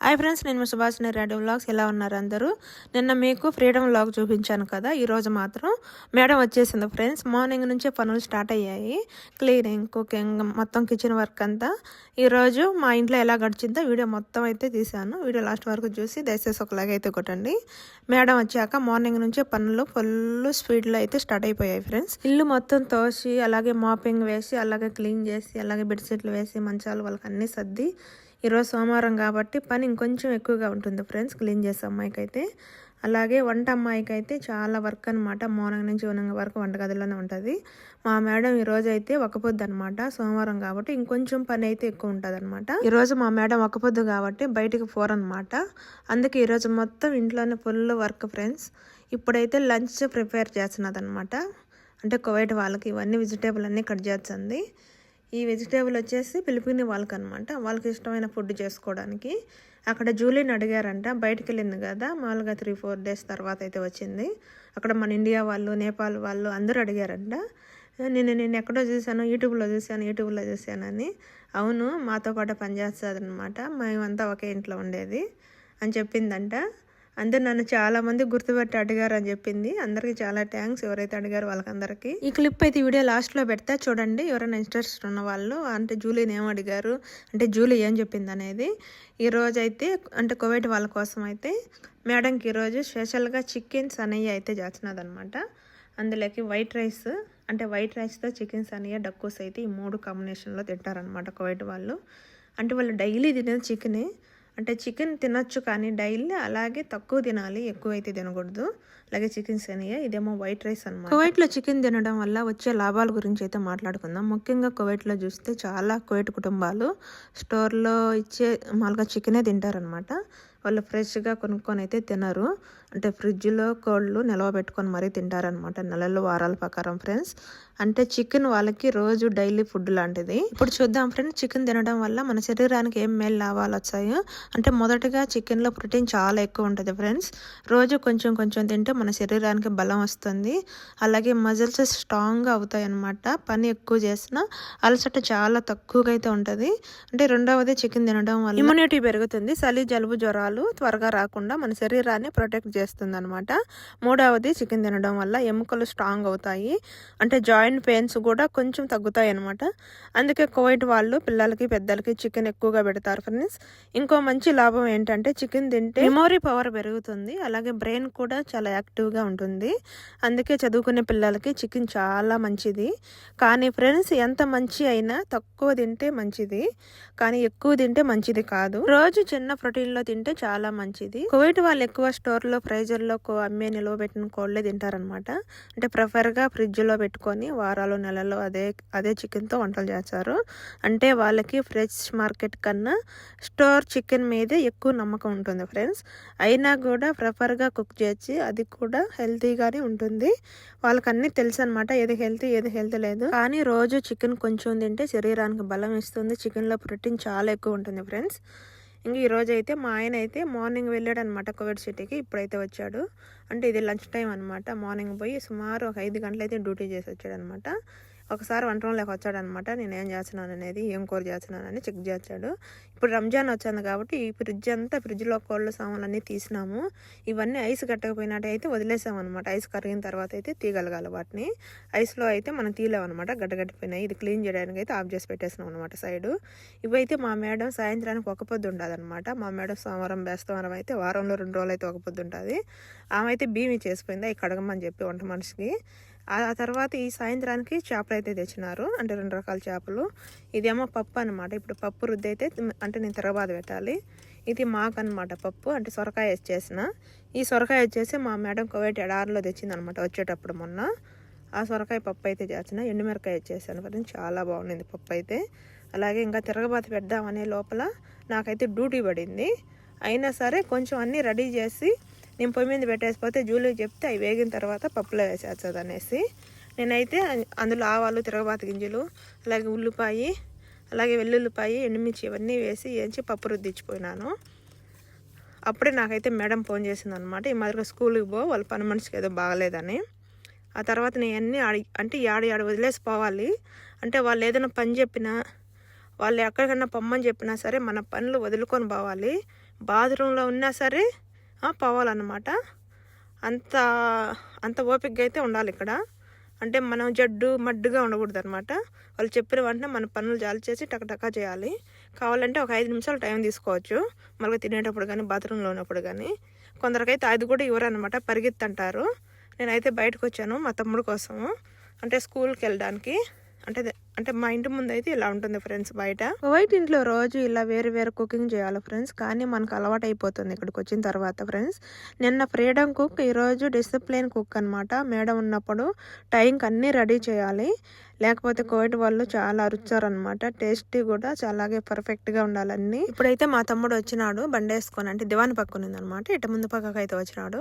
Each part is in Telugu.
హాయ్ ఫ్రెండ్స్, నేను మీ సుభాషిణి రెడ్డి వ్లాగ్స్. ఎలా ఉన్నారు అందరూ? నిన్న మీకు ఫ్రీడమ్ వ్లాగ్ చూపించాను కదా. ఈరోజు మాత్రం మేడం వచ్చేసింది ఫ్రెండ్స్. మార్నింగ్ నుంచే పనులు స్టార్ట్ అయ్యాయి. క్లీనింగ్, కుకింగ్, మొత్తం కిచెన్ వర్క్ అంతా. ఈరోజు మా ఇంట్లో ఎలా గడిచిందో వీడియో మొత్తం అయితే తీశాను. వీడియో లాస్ట్ వరకు చూసి దయచేసి ఒకలాగా అయితే కొట్టండి. మేడం వచ్చాక మార్నింగ్ నుంచే పనులు ఫుల్ స్పీడ్లో అయితే స్టార్ట్ అయిపోయాయి ఫ్రెండ్స్. ఇల్లు మొత్తం తోసి, అలాగే మాపింగ్ వేసి, అలాగే క్లీన్ చేసి, అలాగే బెడ్షీట్లు వేసి, మంచాలు వాళ్ళకి అన్నీ సర్ది. ఈరోజు సోమవారం కాబట్టి పని ఇంకొంచెం ఎక్కువగా ఉంటుంది ఫ్రెండ్స్. క్లీన్ చేసే అమ్మాయికి అయితే, అలాగే వంట అమ్మాయికి అయితే చాలా వర్క్ అనమాట. మార్నింగ్ నుంచి ఈవినింగ్ వరకు వంటగదిలోనే ఉంటుంది. మా మేడం ఈరోజు అయితే ఒకపోద్దు అనమాట. సోమవారం కాబట్టి ఇంకొంచెం పని అయితే ఎక్కువ ఉంటుంది అనమాట. ఈరోజు మా మేడం ఒకపోద్దు కాబట్టి బయటికి పోరనమాట. అందుకే ఈరోజు మొత్తం ఇంట్లోనే ఫుల్ వర్క్ ఫ్రెండ్స్. ఇప్పుడైతే లంచ్ ప్రిపేర్ చేస్తున్నది అనమాట. అంటే కువైట్ వాళ్ళకి ఇవన్నీ వెజిటేబుల్ అన్నీ కట్ చేస్తుంది. ఈ వెజిటేబుల్ వచ్చేసి ఫిలిపిన్ వాళ్ళకి అనమాట. వాళ్ళకి ఇష్టమైన ఫుడ్ చేసుకోవడానికి. అక్కడ జూలీని అడిగారంట, బయటకు వెళ్ళింది కదా మామూలుగా 3-4 డేస్ తర్వాత అయితే వచ్చింది. అక్కడ మన ఇండియా వాళ్ళు, నేపాల్ వాళ్ళు అందరూ అడిగారంట. నేను ఎక్కడో చూశాను, యూట్యూబ్లో చూశానని. అవును, మాతో పాటు పనిచేస్తుంది అనమాట, మేమంతా ఒకే ఇంట్లో ఉండేది అని చెప్పిందంట. అందరు నన్ను చాలా మంది గుర్తుపెట్టి అడిగారు అని చెప్పింది. అందరికి చాలా థ్యాంక్స్ ఎవరైతే అడిగారు వాళ్ళకందరికీ. ఈ క్లిప్ అయితే వీడియో లాస్ట్లో పెడతా చూడండి, ఎవరైనా ఇంట్రెస్ట్ ఉన్న వాళ్ళు. అంటే జూలీని ఏం అడిగారు, అంటే జూలీ ఏం చెప్పింది అనేది. ఈరోజు అయితే అంటే కువైట్ వాళ్ళ కోసం అయితే మేడంకి ఈరోజు స్పెషల్గా చికెన్ సనయ్య అయితే చేస్తున్నది అనమాట. అందులోకి వైట్ రైస్, అంటే వైట్ రైస్తో చికెన్ సనయ్య, డక్కూస్ అయితే ఈ 3 కాంబినేషన్లో తింటారనమాట కువైట్ వాళ్ళు. అంటే వాళ్ళు డైలీ తినేది చికెనే. అంటే చికెన్ తినొచ్చు కానీ డైలీ, అలాగే తక్కువ తినాలి, ఎక్కువ అయితే తినకూడదు. అలాగే చికెన్ సనియా, ఇదేమో వైట్ రైస్ అనమాట. కువైట్లో చికెన్ తినడం వల్ల వచ్చే లాభాల గురించి అయితే మాట్లాడుకుందాం. ముఖ్యంగా కువైట్లో చూస్తే చాలా కువైట్ కుటుంబాలు స్టోర్లో ఇచ్చే మామూలుగా చికెనే తింటారనమాట. వాళ్ళు ఫ్రెష్గా కొనుక్కొని అయితే తినరు. అంటే ఫ్రిడ్జ్లో కోళ్ళు నిల్వ పెట్టుకొని మరీ తింటారనమాట, నెలలు వారాల ప్రకారం ఫ్రెండ్స్. అంటే చికెన్ వాళ్ళకి రోజు డైలీ ఫుడ్ లాంటిది. ఇప్పుడు చూద్దాం ఫ్రెండ్స్, చికెన్ తినడం వల్ల మన శరీరానికి ఏం మేలు లాభాలు వచ్చాయో. అంటే మొదటగా చికెన్లో ప్రోటీన్ చాలా ఎక్కువ ఉంటుంది ఫ్రెండ్స్. రోజు కొంచెం కొంచెం తింటే మన శరీరానికి బలం వస్తుంది. అలాగే మజిల్స్ స్ట్రాంగ్గా అవుతాయి అన్నమాట. పని ఎక్కువ చేసినా అలసట చాలా తక్కువగా అయితే ఉంటుంది. అంటే రెండవది, చికెన్ తినడం వల్ల ఇమ్యూనిటీ పెరుగుతుంది. చలి, జలుబు, జ్వరాలు త్వరగా రాకుండా మన శరీరాన్ని ప్రొటెక్ట్ చేస్తుంది అనమాట. మూడవది, చికెన్ తినడం వల్ల ఎముకలు స్ట్రాంగ్ అవుతాయి. అంటే జాయింట్ పెయిన్స్ కూడా కొంచెం తగ్గుతాయి అనమాట. అందుకే కువైట్ వాళ్ళు పిల్లలకి, పెద్దలకి చికెన్ ఎక్కువగా పెడతారు ఫ్రెండ్స్. ఇంకో మంచి లాభం ఏంటంటే చికెన్ తింటే మెమొరీ పవర్ పెరుగుతుంది. అలాగే బ్రెయిన్ కూడా చాలా యాక్టివ్గా ఉంటుంది. అందుకే చదువుకునే పిల్లలకి చికెన్ చాలా మంచిది. కానీ ఫ్రెండ్స్, ఎంత మంచి అయినా తక్కువ తింటే మంచిది, కానీ ఎక్కువ తింటే మంచిది కాదు. రోజు చిన్న ప్రోటీన్లో తింటే చాలా మంచిది. కువైట్ వాళ్ళు ఎక్కువ స్టోర్లో, ఫ్రైజర్లో అమ్మే నిల్వ పెట్టిన కోళ్ళే తింటారనమాట. అంటే ప్రిఫర్గా ఫ్రిడ్జ్లో పెట్టుకొని వారాలు, నెలలు అదే చికెన్తో వంటలు చేస్తారు. అంటే వాళ్ళకి ఫ్రెష్ మార్కెట్ కన్నా స్టోర్ చికెన్ మీదే ఎక్కువ నమ్మకం ఉంటుంది ఫ్రెండ్స్. అయినా కూడా ప్రిఫర్గా కుక్ చేసి, అది కూడా హెల్తీగానే ఉంటుంది. వాళ్ళకి అన్నీ తెలుసు అనమాట, ఏది హెల్తీ ఏది హెల్తీ లేదు. కానీ రోజు చికెన్ కొంచెం తింటే శరీరానికి బలం ఇస్తుంది. చికెన్లో ప్రోటీన్ చాలా ఎక్కువ ఉంటుంది ఫ్రెండ్స్. ఇంక ఈరోజు అయితే మా ఆయన అయితే మార్నింగ్ వెళ్ళాడు అనమాట కువైట్ సిటీకి. ఇప్పుడైతే వచ్చాడు. అంటే ఇది లంచ్ టైం అనమాట. మార్నింగ్ పోయి సుమారు ఒక 5 గంటలైతే డ్యూటీ చేసి వచ్చాడు అనమాట. ఒకసారి వంట రూమ్లోకి వచ్చాడనమాట. నేను ఏం చేస్తున్నాను అనేది, ఏం కూర చేస్తున్నానని చెక్ చేశాడు. ఇప్పుడు రంజాన్ వచ్చింది కాబట్టి ఈ ఫ్రిడ్జ్లో కోళ్ళ సామాన్లు అన్నీ తీసినాము. ఇవన్నీ ఐస్ కట్టకపోయినట్టు అయితే వదిలేసామన్నమాట. ఐస్ కరిగిన తర్వాత అయితే తీయగలగాలి వాటిని. ఐస్లో అయితే మనం తీయలేమన్నమాట, గడ్డగట్టిపోయినాయి. ఇది క్లీన్ చేయడానికి అయితే ఆఫ్ చేసి పెట్టేసినాం అనమాట సైడు. ఇవైతే మా మేడం సాయంత్రానికి ఒక పొద్దు ఉండదన్నమాట. మా మేడం సోమవారం, బేస్తవారం అయితే వారంలో 2 రోజులు అయితే ఒక పొద్దు ఉంటుంది. ఆమె అయితే బియ్యం చేసిపోయింది, అవి కడగమని చెప్పి వంట మనిషికి. ఆ తర్వాత ఈ సాయంత్రానికి చేపలు అయితే తెచ్చినారు. అంటే 2 రకాల చేపలు. ఇదేమో పప్పు అనమాట. ఇప్పుడు పప్పు రుద్ది అయితే అంటే నేను తిరగబాదు పెట్టాలి. ఇది మాకనమాట పప్పు, అంటే సొరకాయ వేసి చేసిన. ఈ సొరకాయ వచ్చేసి మా మేడం కువైట్ ఎడారిలో తెచ్చిందనమాట వచ్చేటప్పుడు మొన్న. ఆ సొరకాయ పప్పు అయితే చేసిన. ఎండుమిరకాయ వచ్చేసాను కదా, చాలా బాగుంది పప్పు అయితే. అలాగే ఇంకా తిరగబాతు పెడదామనే లోపల నాకైతే డ్యూటీ పడింది. అయినా సరే కొంచెం అన్నీ రెడీ చేసి నేను పొయ్యి మీద పెట్టేసిపోతే జూలీకి చెప్తే అవి వేగిన తర్వాత పప్పులో వేసేస్తుంది అనేసి, నేనైతే అందులో ఆవాలు, తిరగబాతు గింజలు, అలాగే ఉల్లిపాయ, అలాగే వెల్లుల్లిపాయ, ఎండుమిర్చి ఇవన్నీ వేసి పప్పు రుద్దిచ్చిపోయినాను. అప్పుడే నాకైతే మేడం ఫోన్ చేసింది అనమాట, ఈ మాదిరిగా స్కూల్కి వాళ్ళ పని మనిషికి ఏదో బాగలేదని. ఆ తర్వాత నేను అన్నీ అంటే ఏడు వదిలేసిపోవాలి. అంటే వాళ్ళు ఏదైనా పని చెప్పినా, వాళ్ళు ఎక్కడికన్నా పొమ్మని చెప్పినా సరే మన పనులు వదులుకొని పోవాలి. బాత్రూంలో ఉన్నా సరే పోవాలన్నమాట. అంత అంత ఓపికగా అయితే ఉండాలి ఇక్కడ. అంటే మనం మడ్డుగా ఉండకూడదు అనమాట. వాళ్ళు చెప్పిన వెంటనే మన పనులు జాలి చేసి టకటకా చేయాలి. కావాలంటే ఒక 5 నిమిషాలు టైం తీసుకోవచ్చు, మళ్ళీ తినేటప్పుడు కానీ బాత్రూంలో ఉన్నప్పుడు కానీ. కొందరికైతే అది కూడా ఇవ్వరనమాట, పరిగెత్తంటారు. నేనైతే బయటకు వచ్చాను మా తమ్ముడు కోసము, అంటే స్కూల్కి వెళ్ళడానికి. అంటే మా ఇంటి ముందు అయితే ఇలా ఉంటుంది ఫ్రెండ్స్. బయట ఇంట్లో రోజు ఇలా వేరు వేరు కుకింగ్ చేయాలి ఫ్రెండ్స్, కానీ మనకు అలవాటు అయిపోతుంది ఇక్కడికి వచ్చిన తర్వాత ఫ్రెండ్స్. నిన్న ఫ్రీడమ్ కుక్, ఈరోజు డిసిప్లిన్ కుక్ అనమాట. మేడం ఉన్నప్పుడు టైంకి అన్నీ రెడీ చేయాలి, లేకపోతే కోవిడ్ వాళ్ళు చాలా అరుచారనమాట. టేస్టీ కూడా చాలాగే పర్ఫెక్ట్గా ఉండాలన్నీ. ఇప్పుడైతే మా తమ్ముడు వచ్చినాడు బండి వేసుకొని, అంటే దివాన్ పక్కన ఉందనమాట, ఇటు ముందు పక్కకు అయితే వచ్చినాడు.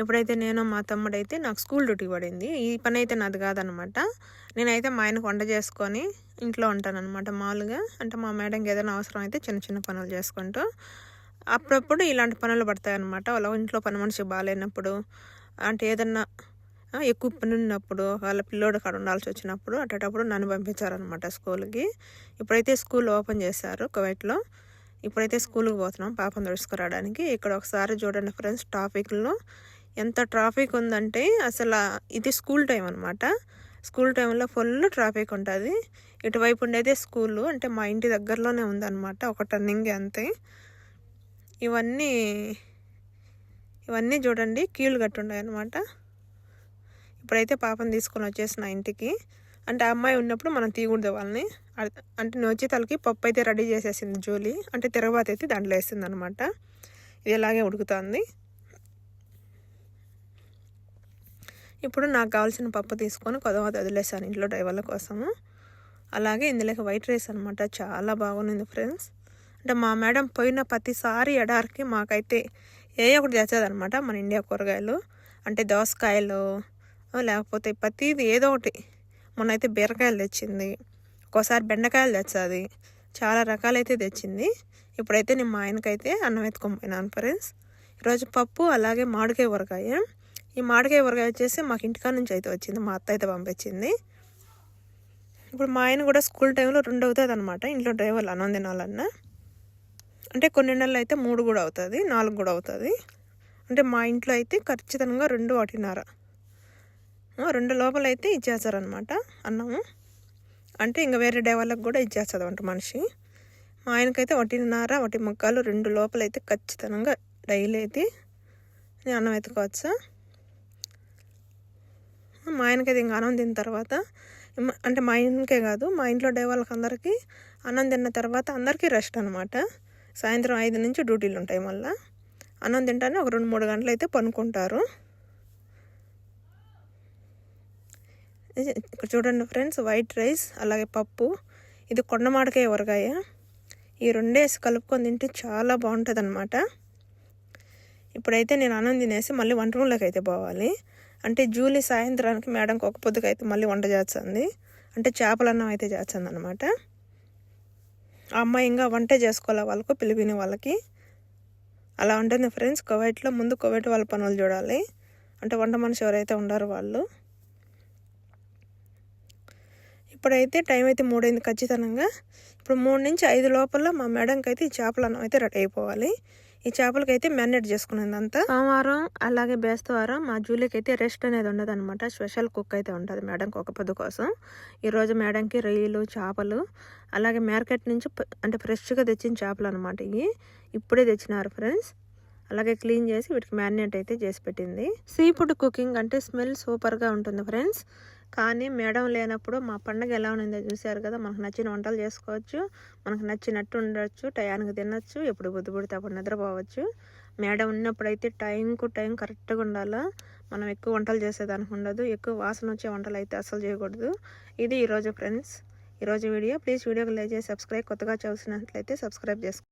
ఇప్పుడైతే నేను మా తమ్ముడైతే నాకు స్కూల్ డ్యూటీ పడింది. ఈ పని అయితే నాది కాదనమాట. నేనైతే మా ఆయనకు వంట చేసుకొని ఇంట్లో ఉంటానన్నమాట మామూలుగా. అంటే మా మేడంకి ఏదైనా అవసరం అయితే చిన్న చిన్న పనులు చేసుకుంటూ అప్పుడప్పుడు ఇలాంటి పనులు పడతాయన్నమాట. వాళ్ళ ఇంట్లో పని మనిషి బాగాలేనప్పుడు, అంటే ఏదన్నా ఎక్కువ పని ఉన్నప్పుడు, వాళ్ళ పిల్లోడు కాడ ఉండాల్సి వచ్చినప్పుడు అట్టేటప్పుడు నన్ను పంపించారనమాట స్కూల్కి. ఇప్పుడైతే స్కూల్ ఓపెన్ చేశారు కువైట్లో. ఇప్పుడైతే స్కూల్కి పోతున్నాం పాపను తీసుకురావడానికి. ఇక్కడ ఒకసారి చూడండి ఫ్రెండ్స్, ట్రాఫిక్లో ఎంత ట్రాఫిక్ ఉందంటే అసలు ఇది స్కూల్ టైం అనమాట. స్కూల్ టైంలో ఫుల్ ట్రాఫిక్ ఉంటుంది. ఇటువైపు ఉండేదే స్కూలు, అంటే మా ఇంటి దగ్గరలోనే ఉందన్నమాట, ఒక టర్నింగ్ అంతే. ఇవన్నీ చూడండి కీళ్ళు కట్టున్నాయి అనమాట. ఇప్పుడైతే పాపను తీసుకొని వచ్చేసిన ఇంటికి. అంటే ఆ అమ్మాయి ఉన్నప్పుడు మనం తీయకూడదు వాళ్ళని. అంటే నొచ్చితలకి పప్పు అయితే రెడీ చేసేసింది జూలీ, అంటే తిరగబాత అయితే దాంట్లో వేసింది అనమాట. ఇది ఇలాగే ఉడుకుతుంది. ఇప్పుడు నాకు కావాల్సిన పప్పు తీసుకొని కొద్దిగా వదిలేసాను ఇంట్లో డ్రైవర్ల కోసము. అలాగే ఇందులోకి వైట్ రైస్ అనమాట, చాలా బాగుంది ఫ్రెండ్స్. అంటే మా మేడం పోయిన ప్రతిసారి ఎడారికి మాకైతే ఒకటి తెచ్చేదనమాట మన ఇండియా కూరగాయలు. అంటే దోసకాయలు, లేకపోతే ప్రతిది ఏదో ఒకటి. మొన్నైతే బీరకాయలు తెచ్చింది, ఒక్కోసారి బెండకాయలు తెచ్చేది, చాలా రకాలైతే తెచ్చింది. ఇప్పుడైతే నేను మా ఆయనకైతే అన్నం ఎత్తుకొని పోయినాను ఫ్రెండ్స్. ఈరోజు పప్పు, అలాగే మామిడికాయ ఊరగాయ. ఈ మామిడికాయ ఊరగాయ వచ్చేసి మాకు ఇంటికాడ నుంచి అయితే వచ్చింది, మా అత్త అయితే పంపించింది. ఇప్పుడు మా ఆయన కూడా స్కూల్ టైంలో 2 అవుతుంది అనమాట ఇంట్లో డ్రైవర్లు అన్నం తినాలన్నా. అంటే కొన్ని నెలలు అయితే 3 కూడా అవుతుంది, 4 కూడా అవుతుంది. అంటే మా ఇంట్లో అయితే ఖచ్చితంగా 2 ఒకటిన్నర 2 లోపల అయితే ఇచ్చేస్తారనమాట అన్నము. అంటే ఇంకా వేరే డ్రైవర్లకు కూడా ఇచ్చేస్తుంది వంట మనిషి. మా ఆయనకైతే 1:30, 1:45, 2 లోపల అయితే ఖచ్చితంగా డైలీ అయితే నేను అన్నం ఎత్తుకోవచ్చు. మా ఆయనకైతే ఇంకా అన్నం తిన్న తర్వాత, అంటే మా ఆయనకే కాదు మా ఇంట్లో డ్రైవర్లకు అందరికీ అన్నం తిన్న తర్వాత అందరికీ రెస్ట్ అనమాట. సాయంత్రం 5 నుంచి డ్యూటీలు ఉంటాయి. మళ్ళీ అన్నం తింటానే ఒక 2-3 గంటలు అయితే పనుకుంటారు. ఇక్కడ చూడండి ఫ్రెండ్స్, వైట్ రైస్ అలాగే పప్పు, ఇది కొండమాడకాయ ఊరగాయ. ఈ 2 వేసి కలుపుకొని తింటే చాలా బాగుంటుంది అనమాట. ఇప్పుడైతే నేను అన్నం తినేసి మళ్ళీ వంట రూమ్లోకి అయితే పోవాలి. అంటే జూలీ సాయంత్రానికి మేడంకి ఒక పొద్దుకు అయితే మళ్ళీ వంట చేస్తుంది, అంటే చేపల అన్నం అయితే చేస్తుంది అనమాట. ఆ అమ్మాయి ఇంకా వంట చేసుకోవాలి వాళ్ళకు, పిలిపిన వాళ్ళకి. అలా ఉంటుంది ఫ్రెండ్స్ కువైట్లో. ముందు కువైట్ వాళ్ళ పనులు చూడాలి, అంటే వంట మనిషి ఎవరైతే ఉండారో వాళ్ళు. ఇప్పుడైతే టైం అయితే 3 అయింది ఖచ్చితంగా. ఇప్పుడు 3 నుంచి 5 లోపల మా మేడంకి అయితే ఈ చేపల అన్నం అయితే రెడీ అయిపోవాలి. ఈ చేపలకైతే మ్యారినేట్ చేసుకునేది అంతా. సోమవారం అలాగే బేస్తవారం మా జూలీకి అయితే రెస్ట్ అనేది ఉండదు అనమాట. స్పెషల్ కుక్ అయితే ఉంటుంది మేడంకి ఒక పొద్దు కోసం. ఈరోజు మేడంకి రొయ్యలు, చేపలు, అలాగే మార్కెట్ నుంచి అంటే ఫ్రెష్గా తెచ్చిన చేపలు అనమాట. ఇప్పుడే తెచ్చినారు ఫ్రెండ్స్. అలాగే క్లీన్ చేసి వీటికి మ్యారినేట్ అయితే చేసి పెట్టింది. సీ ఫుడ్ కుకింగ్ అంటే స్మెల్ సూపర్గా ఉంటుంది ఫ్రెండ్స్. కానీ మేడం లేనప్పుడు మా పండుగ ఎలా ఉందో చూశారు కదా. మనకు నచ్చిన వంటలు చేసుకోవచ్చు, మనకు నచ్చినట్టు ఉండొచ్చు, టయానికి తినొచ్చు, ఎప్పుడు బుద్ధి పుడితే అప్పుడు నిద్రపోవచ్చు. మేడం ఉన్నప్పుడు అయితే టైం కరెక్ట్గా ఉండాలా. మనం ఎక్కువ వంటలు చేసేదానికి ఉండదు, ఎక్కువ వాసన వచ్చే వంటలు అయితే అసలు చేయకూడదు. ఇది ఈరోజు ఫ్రెండ్స్, ఈరోజు వీడియో. ప్లీజ్ వీడియోకి లైక్ చేసి సబ్స్క్రైబ్, కొత్తగా చూసినట్లయితే సబ్స్క్రైబ్ చేసుకోండి.